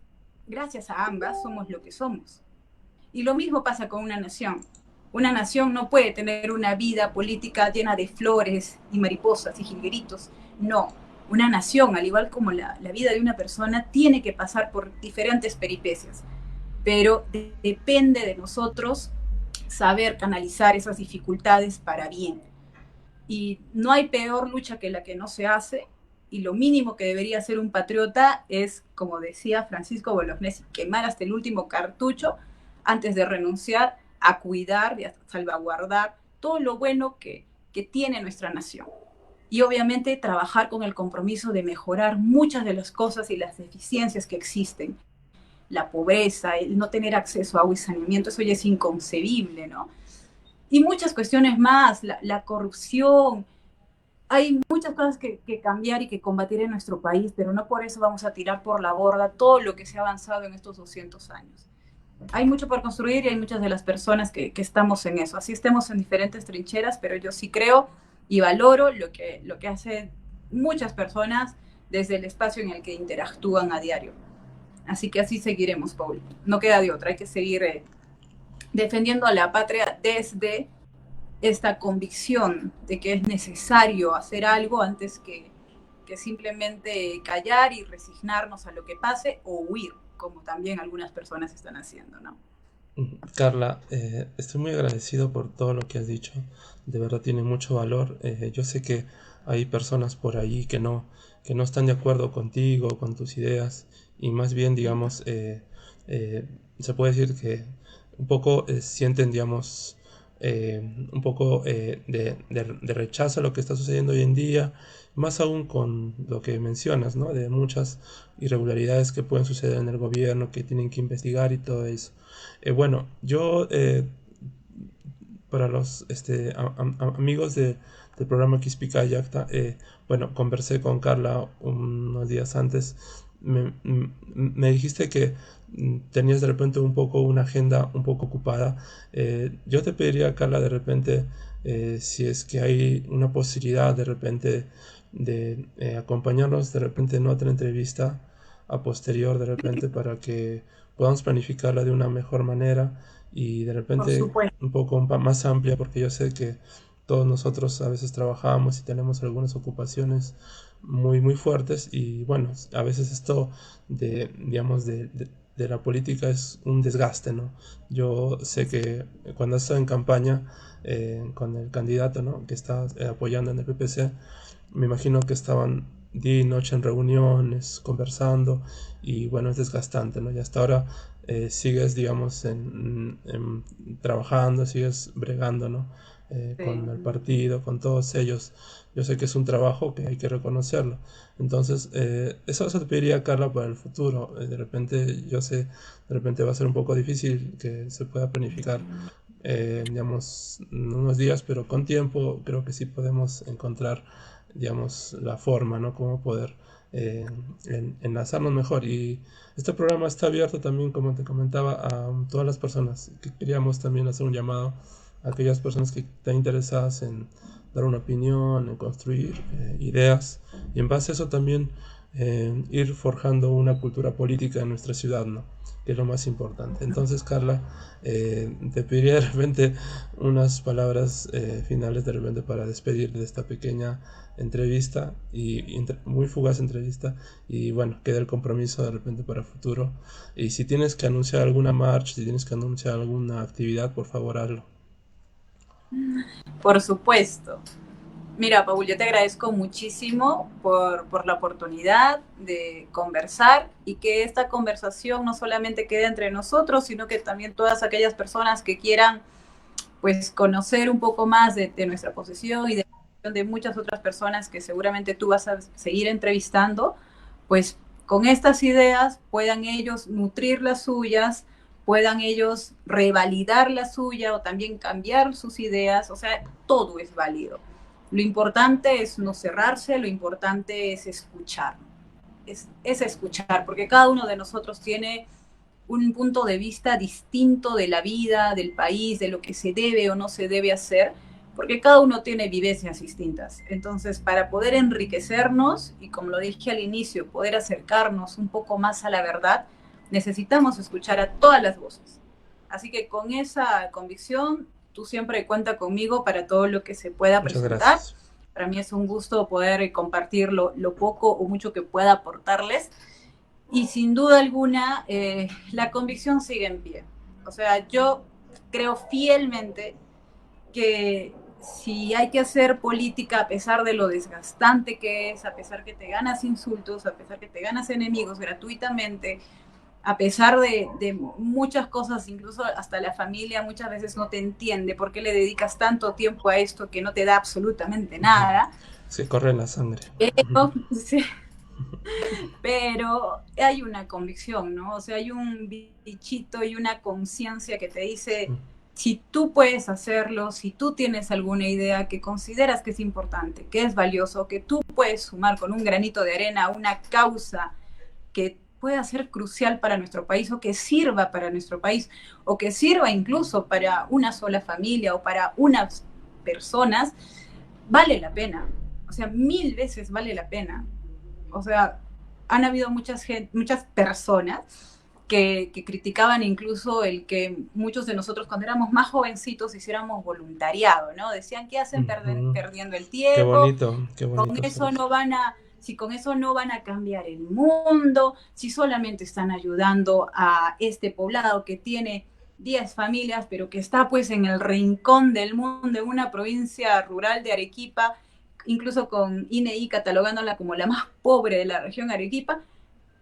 somos lo que somos. Y lo mismo pasa con una nación. Una nación no puede tener una vida política llena de flores y mariposas y jilgueritos. No, una nación, al igual como la vida de una persona, tiene que pasar por diferentes peripecias, pero depende de nosotros saber canalizar esas dificultades para bien. Y no hay peor lucha que la que no se hace, y lo mínimo que debería hacer un patriota es, como decía Francisco Bolognesi, quemar hasta el último cartucho antes de renunciar a cuidar y a salvaguardar todo lo bueno que tiene nuestra nación. Y obviamente trabajar con el compromiso de mejorar muchas de las cosas y las deficiencias que existen. La pobreza, el no tener acceso a agua y saneamiento, eso ya es inconcebible, ¿no? Y muchas cuestiones más, la corrupción. Hay muchas cosas que cambiar y que combatir en nuestro país, pero no por eso vamos a tirar por la borda todo lo que se ha avanzado en estos 200 años. Hay mucho por construir y hay muchas de las personas que estamos en eso. Así estemos en diferentes trincheras, pero yo sí creo y valoro lo que hacen muchas personas desde el espacio en el que interactúan a diario. Así que así seguiremos, Paul. No queda de otra, hay que seguir defendiendo a la patria desde esta convicción de que es necesario hacer algo antes que simplemente callar y resignarnos a lo que pase o huir, como también algunas personas están haciendo, ¿no? Carla, estoy muy agradecido por todo lo que has dicho. De verdad tiene mucho valor. Yo sé que hay personas por ahí que no están de acuerdo contigo, con tus ideas, y más bien, digamos, se puede decir que un poco sienten, digamos, un poco de rechazo a lo que está sucediendo hoy en día, más aún con lo que mencionas, ¿no? De muchas irregularidades que pueden suceder en el gobierno, que tienen que investigar y todo eso. Bueno, yo para los amigos del programa Quispica Yacta, bueno, conversé con Carla unos días antes. Me dijiste que tenías de repente un poco una agenda un poco ocupada. Yo te pediría, Carla, de repente, si es que hay una posibilidad de repente de acompañarnos de repente en otra entrevista a posterior de repente para que podamos planificarla de una mejor manera y de Por repente supuesto. un poco más amplia, porque yo sé que todos nosotros a veces trabajamos y tenemos algunas ocupaciones muy fuertes, y bueno, a veces esto digamos, de la política es un desgaste, ¿no? Yo sé que cuando estás en campaña con el candidato, ¿no? Que está apoyando en el PPC, me imagino que estaban día y noche en reuniones, conversando, y bueno, es desgastante, ¿no? Y hasta ahora sigues, digamos, trabajando, sigues bregando, ¿no? Con el Sí. partido, con todos ellos. Yo sé que es un trabajo que hay que reconocerlo. Entonces, eso te pediría, Carla, para el futuro. De repente, yo sé, de repente va a ser un poco difícil que se pueda planificar, digamos, unos días, pero con tiempo creo que sí podemos encontrar, digamos, la forma, ¿no? Cómo poder enlazarnos mejor. Y este programa está abierto también, como te comentaba, a todas las personas. Que queríamos también hacer un llamado a aquellas personas que están interesadas en dar una opinión, en construir ideas, y en base a eso también ir forjando una cultura política en nuestra ciudad, ¿no? Que es lo más importante. Entonces, Carla, te pediría de repente unas palabras finales de repente para despedir de esta pequeña entrevista y muy fugaz entrevista, y bueno, queda el compromiso de repente para futuro, y si tienes que anunciar alguna marcha, si tienes que anunciar alguna actividad, por favor hazlo. Por supuesto. Mira, Paul, yo te agradezco muchísimo por la oportunidad de conversar y que esta conversación no solamente quede entre nosotros, sino que también todas aquellas personas que quieran pues conocer un poco más de nuestra posición y de muchas otras personas que seguramente tú vas a seguir entrevistando, pues con estas ideas puedan ellos nutrir las suyas, puedan ellos revalidar la suya o también cambiar sus ideas, o sea, todo es válido. Lo importante es no cerrarse, lo importante es escuchar, es escuchar, porque cada uno de nosotros tiene un punto de vista distinto de la vida, del país, de lo que se debe o no se debe hacer, porque cada uno tiene vivencias distintas. Entonces, para poder enriquecernos y, como lo dije al inicio, poder acercarnos un poco más a la verdad, necesitamos escuchar a todas las voces. Así que con esa convicción tú siempre cuenta conmigo para todo lo que se pueda Muchas presentar. gracias. Para mí es un gusto poder compartir lo poco o mucho que pueda aportarles. Y sin duda alguna, la convicción sigue en pie. O sea, yo creo fielmente que si hay que hacer política a pesar de lo desgastante que es, a pesar que te ganas insultos, a pesar que te ganas enemigos gratuitamente, a pesar de muchas cosas, incluso hasta la familia muchas veces no te entiende por qué le dedicas tanto tiempo a esto que no te da absolutamente nada. Sí, corre en la sangre. Pero, sí, pero hay una convicción, ¿no? O sea, hay un bichito y una conciencia que te dice, si tú puedes hacerlo, si tú tienes alguna idea que consideras que es importante, que es valioso, que tú puedes sumar con un granito de arena a una causa que pueda ser crucial para nuestro país o que sirva para nuestro país o que sirva incluso para una sola familia o para unas personas, vale la pena. O sea, 1000 veces vale la pena. O sea, han habido muchas personas que criticaban incluso el que muchos de nosotros cuando éramos más jovencitos hiciéramos voluntariado, ¿no? Decían que hacen perdiendo el Qué tiempo, bonito, qué con bonito se eso oye. no van a, si con eso no van a cambiar el mundo, si solamente están ayudando a este poblado que tiene 10 familias, pero que está pues en el rincón del mundo, en una provincia rural de Arequipa, incluso con INEI catalogándola como la más pobre de la región Arequipa,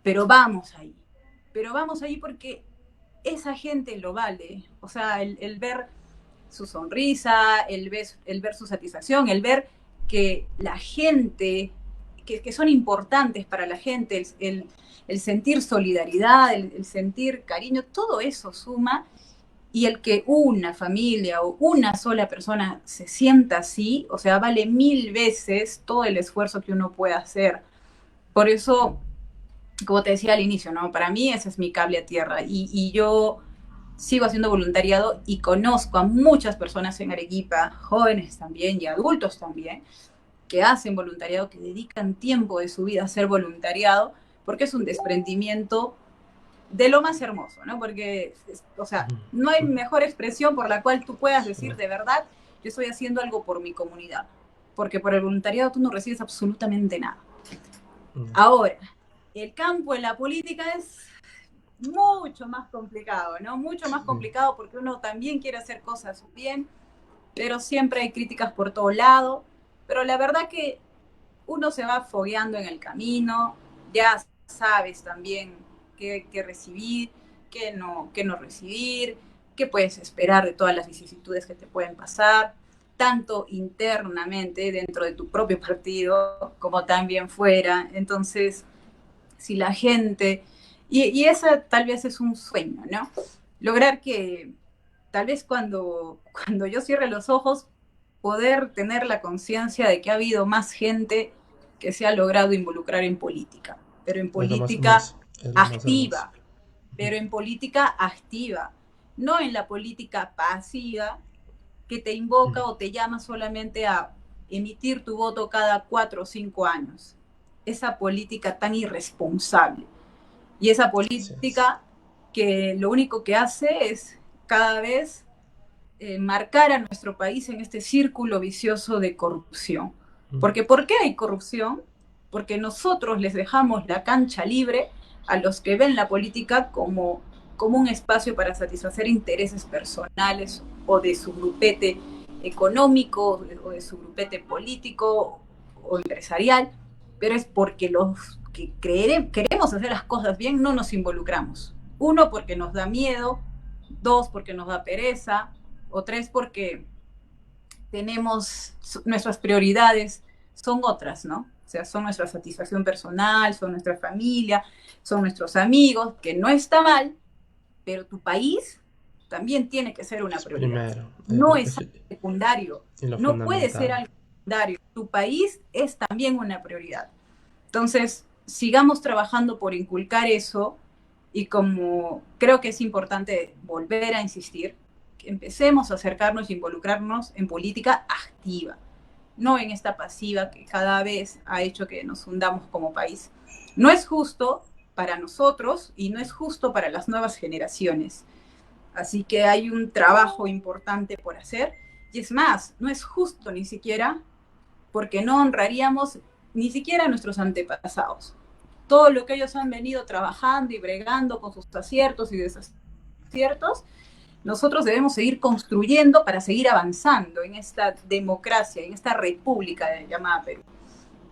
pero vamos ahí porque esa gente lo vale, o sea, el ver su sonrisa, el ver su satisfacción, el ver que la gente, que son importantes para la gente, el sentir solidaridad, el sentir cariño, todo eso suma y el que una familia o una sola persona se sienta así, o sea, vale 1000 veces todo el esfuerzo que uno puede hacer. Por eso, como te decía al inicio, ¿no? Para mí ese es mi cable a tierra y yo sigo haciendo voluntariado y conozco a muchas personas en Arequipa, jóvenes también y adultos también, que hacen voluntariado, que dedican tiempo de su vida a hacer voluntariado, porque es un desprendimiento de lo más hermoso, ¿no? Porque, o sea, no hay mejor expresión por la cual tú puedas decir de verdad, yo estoy haciendo algo por mi comunidad, porque por el voluntariado tú no recibes absolutamente nada. Ahora, el campo en la política es mucho más complicado, ¿no? Mucho más complicado porque uno también quiere hacer cosas bien, pero siempre hay críticas por todo lado, pero la verdad que uno se va fogueando en el camino, ya sabes también qué recibir, qué no recibir, qué puedes esperar de todas las vicisitudes que te pueden pasar, tanto internamente dentro de tu propio partido como también fuera. Entonces, si la gente, y esa tal vez es un sueño, ¿no? Lograr que tal vez cuando yo cierre los ojos, poder tener la conciencia de que ha habido más gente que se ha logrado involucrar en política, pero en Es lo más política hermoso, es lo más hermoso. activa, pero en política activa, no en la política pasiva que te invoca o te llama solamente a emitir tu voto cada 4 o 5 años. Esa política tan irresponsable. Y esa política que lo único que hace es cada vez marcar a nuestro país en este círculo vicioso de corrupción. Porque ¿por qué hay corrupción? Porque nosotros les dejamos la cancha libre a los que ven la política como un espacio para satisfacer intereses personales o de su grupete económico o de su grupete político o empresarial, pero es porque los que queremos hacer las cosas bien no nos involucramos. Uno, porque nos da miedo; dos, porque nos da pereza; o tres, porque tenemos nuestras prioridades son otras, ¿no? O sea, son nuestra satisfacción personal, son nuestra familia, son nuestros amigos, que no está mal, pero tu país también tiene que ser una prioridad. Primero, No es algo secundario, y lo no puede ser fundamental. algo secundario. Tu país es también una prioridad. Entonces, sigamos trabajando por inculcar eso y como creo que es importante volver a insistir, que empecemos a acercarnos e involucrarnos en política activa, no en esta pasiva que cada vez ha hecho que nos hundamos como país. No es justo para nosotros y no es justo para las nuevas generaciones. Así que hay un trabajo importante por hacer. Y es más, no es justo ni siquiera porque no honraríamos ni siquiera a nuestros antepasados. Todo lo que ellos han venido trabajando y bregando con sus aciertos y desaciertos, nosotros debemos seguir construyendo para seguir avanzando en esta democracia, en esta república llamada Perú.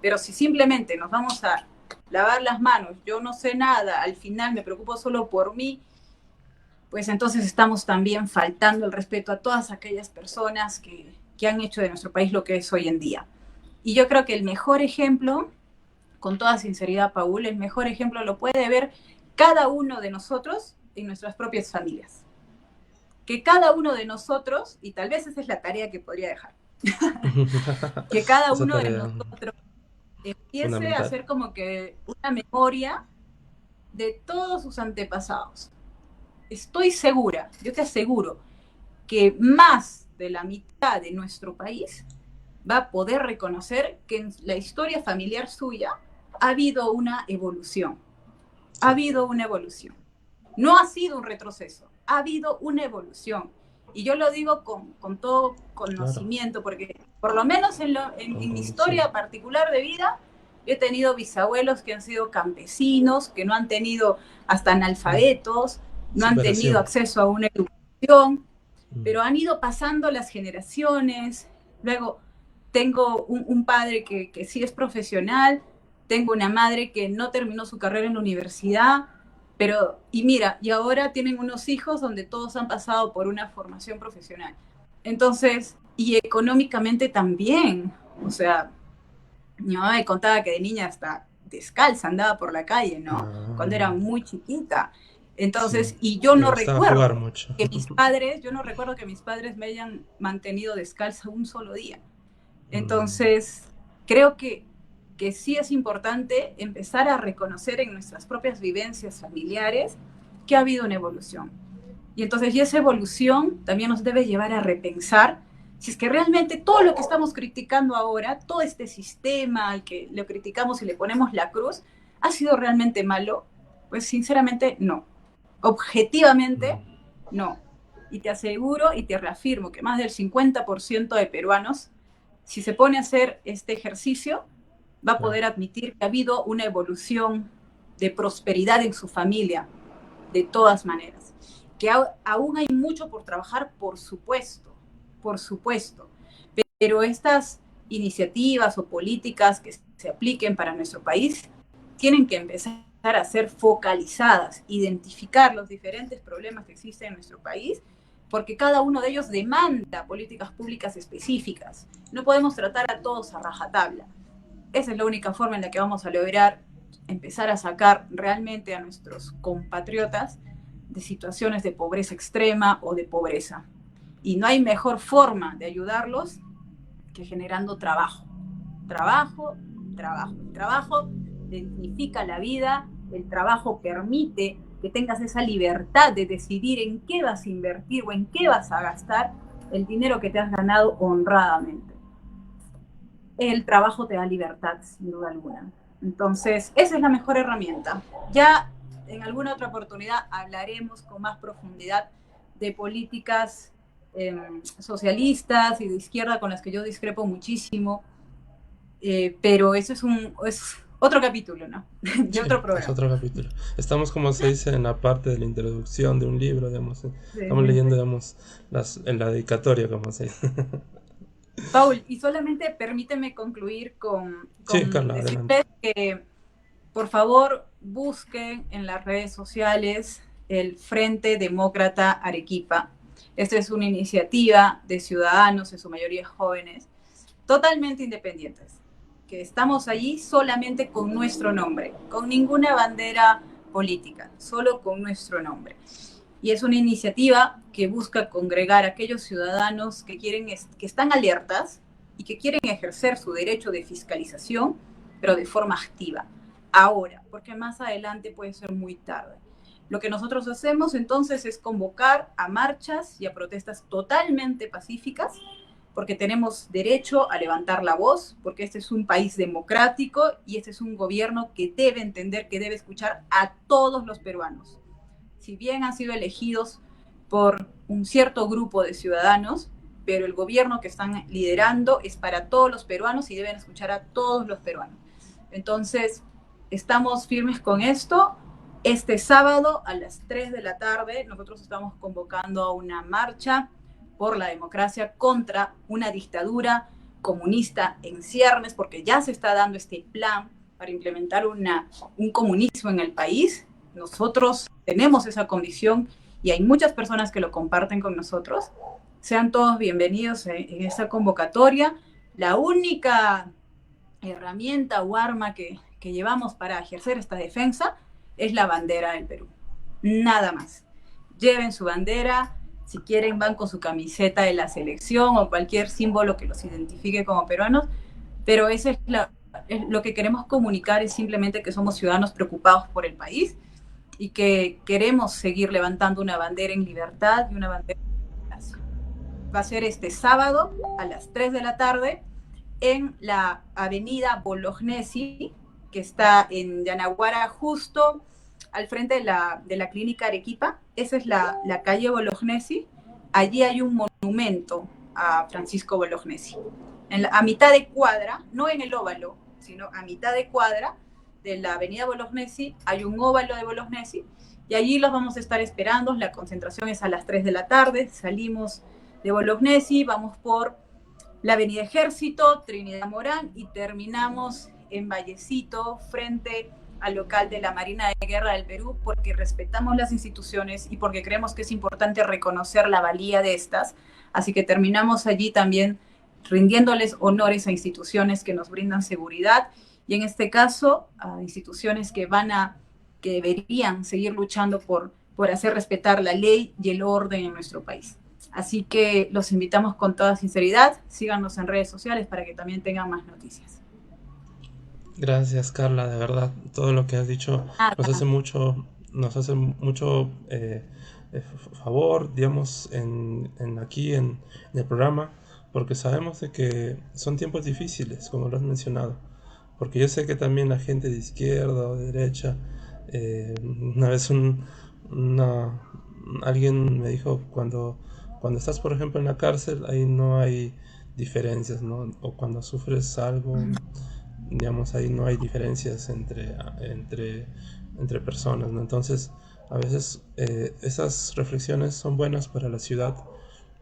Pero si simplemente nos vamos a lavar las manos, yo no sé nada, al final me preocupo solo por mí, pues entonces estamos también faltando el respeto a todas aquellas personas que han hecho de nuestro país lo que es hoy en día. Y yo creo que el mejor ejemplo, con toda sinceridad, Paul, el mejor ejemplo lo puede ver cada uno de nosotros en nuestras propias familias. Que cada uno de nosotros, y tal vez esa es la tarea que podría dejar, que cada Esa uno de tarea nosotros empiece a fundamental. hacer como que una memoria de todos sus antepasados. Estoy segura, yo te aseguro, que más de la mitad de nuestro país va a poder reconocer que en la historia familiar suya ha habido una evolución. Ha Sí, habido una evolución. No ha sido un retroceso, ha habido una evolución. Y yo lo digo con todo claro, conocimiento, porque por lo menos con en mi convicción. historia particular de vida, yo he tenido bisabuelos que han sido campesinos, que no han tenido hasta Mm, analfabetos, no han tenido superación. acceso a una educación, Mm, pero han ido pasando las generaciones. Luego tengo un padre que sí es profesional, tengo una madre que no terminó su carrera en la universidad, pero, y mira, y ahora tienen unos hijos donde todos han pasado por una formación profesional. Entonces, y económicamente también, o sea, mi mamá me contaba que de niña hasta descalza andaba por la calle, ¿no? Cuando era ah, muy chiquita. sí, Entonces, y yo le no gustaba jugar recuerdo mucho. que mis padres, yo no recuerdo que mis padres me hayan mantenido descalza un solo día. Mm, Entonces, creo que sí es importante empezar a reconocer en nuestras propias vivencias familiares que ha habido una evolución. Y entonces, y esa evolución también nos debe llevar a repensar si es que realmente todo lo que estamos criticando ahora, todo este sistema al que lo criticamos y le ponemos la cruz, ha sido realmente malo. Pues sinceramente no. Objetivamente mm, no. Y te aseguro y te reafirmo que más del 50% de peruanos, si se pone a hacer este ejercicio, va a claro. poder admitir que ha habido una evolución de prosperidad en su familia, de todas maneras. Que aún hay mucho por trabajar, por supuesto, pero estas iniciativas o políticas que se apliquen para nuestro país tienen que empezar a ser focalizadas, identificar los diferentes problemas que existen en nuestro país, porque cada uno de ellos demanda políticas públicas específicas. No podemos tratar a todos a rajatabla. Esa es la única forma en la que vamos a lograr empezar a sacar realmente a nuestros compatriotas de situaciones de pobreza extrema o de pobreza. Y no hay mejor forma de ayudarlos que generando trabajo. Trabajo, trabajo. El trabajo dignifica la vida, el trabajo permite que tengas esa libertad de decidir en qué vas a invertir o en qué vas a gastar el dinero que te has ganado honradamente. El trabajo te da libertad, sin duda alguna. Entonces, esa es la mejor herramienta. Ya en alguna otra oportunidad hablaremos con más profundidad de políticas socialistas y de izquierda con las que yo discrepo muchísimo, pero eso es otro capítulo, ¿no? De Sí, otro es programa. otro capítulo. Estamos, como se dice, en la parte de la introducción de un libro, digamos. Sí, Estamos sí, leyendo, sí. digamos, en la dedicatoria, como se dice. Paul, y solamente permíteme concluir Sí, con Carla, adelante. decirles que por favor busquen en las redes sociales el Frente Demócrata Arequipa. Esta es una iniciativa de ciudadanos, en su mayoría jóvenes, totalmente independientes, que estamos allí solamente con nuestro nombre, con ninguna bandera política, solo con nuestro nombre. Y es una iniciativa que busca congregar a aquellos ciudadanos que están alertas y que quieren ejercer su derecho de fiscalización, pero de forma activa. Ahora, porque más adelante puede ser muy tarde. Lo que nosotros hacemos entonces es convocar a marchas y a protestas totalmente pacíficas, porque tenemos derecho a levantar la voz, porque este es un país democrático y este es un gobierno que debe entender que debe escuchar a todos los peruanos. Si bien han sido elegidos por un cierto grupo de ciudadanos, pero el gobierno que están liderando es para todos los peruanos y deben escuchar a todos los peruanos. Entonces, estamos firmes con esto. Este sábado a las 3 de la tarde nosotros estamos convocando a una marcha por la democracia contra una dictadura comunista en ciernes, porque ya se está dando este plan para implementar un comunismo en el país. Nosotros tenemos esa condición y hay muchas personas que lo comparten con nosotros. Sean todos bienvenidos en esta convocatoria. La única herramienta o arma que llevamos para ejercer esta defensa es la bandera del Perú. Nada más. Lleven su bandera, si quieren van con su camiseta de la selección o cualquier símbolo que los identifique como peruanos, pero esa es lo que queremos comunicar es simplemente que somos ciudadanos preocupados por el país y que queremos seguir levantando una bandera en libertad y una bandera en democracia. Va a ser este sábado a las 3 de la tarde en la avenida Bolognesi, que está en Yanaguara, justo al frente de la clínica Arequipa. Esa es la calle Bolognesi. Allí hay un monumento a Francisco Bolognesi. A mitad de cuadra, no en el óvalo, sino a mitad de cuadra de la avenida Bolognesi, hay un óvalo de Bolognesi y allí los vamos a estar esperando. La concentración es a las 3 de la tarde. Salimos de Bolognesi, vamos por la avenida Ejército, Trinidad Morán y terminamos en Vallecito, frente al local de la Marina de Guerra del Perú, porque respetamos las instituciones y porque creemos que es importante reconocer la valía de estas. Así que terminamos allí también rindiéndoles honores a instituciones que nos brindan seguridad y en este caso a instituciones que deberían seguir luchando por hacer respetar la ley y el orden en nuestro país. Así que los invitamos con toda sinceridad, síganos en redes sociales para que también tengan más noticias. Gracias, Carla, de verdad, todo lo que has dicho nos hace mucho favor, digamos, aquí en el programa, porque sabemos de que son tiempos difíciles, como lo has mencionado, porque yo sé que también la gente de izquierda o de derecha, una vez alguien me dijo, cuando estás, por ejemplo, en la cárcel, ahí no hay diferencias, ¿no? O cuando sufres algo, digamos, ahí no hay diferencias entre personas, ¿no? Entonces, a veces esas reflexiones son buenas para la ciudad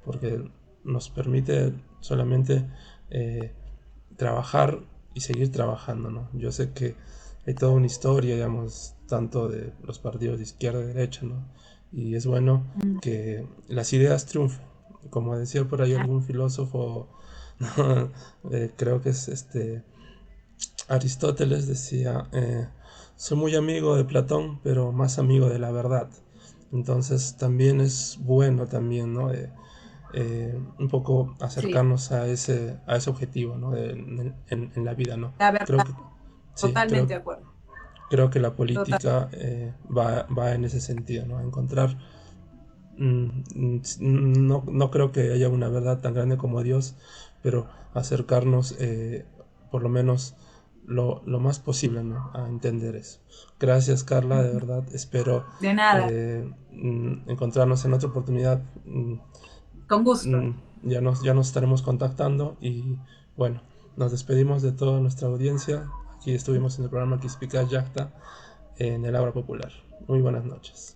porque nos permite solamente trabajar y seguir trabajando, ¿no? Yo sé que hay toda una historia, digamos, tanto de los partidos de izquierda y derecha, ¿no? Y es bueno que las ideas triunfen. Como decía por ahí algún filósofo, ¿no? Creo que es Aristóteles decía, soy muy amigo de Platón, pero más amigo de la verdad. Entonces también es bueno también, ¿no? Un poco acercarnos sí, a ese objetivo, ¿no? En la vida, ¿no? La verdad, Creo que, sí, totalmente de acuerdo. Creo que la política va en ese sentido, ¿no? Encontrar, no creo que haya una verdad tan grande como Dios, pero acercarnos por lo menos lo más posible, ¿no? A entender eso. Gracias, Carla, de verdad. Espero de nada. Encontrarnos en otra oportunidad. Con gusto. Ya nos estaremos contactando y bueno, nos despedimos de toda nuestra audiencia. Aquí estuvimos en el programa Quispica Yacta en el Aula Popular. Muy buenas noches.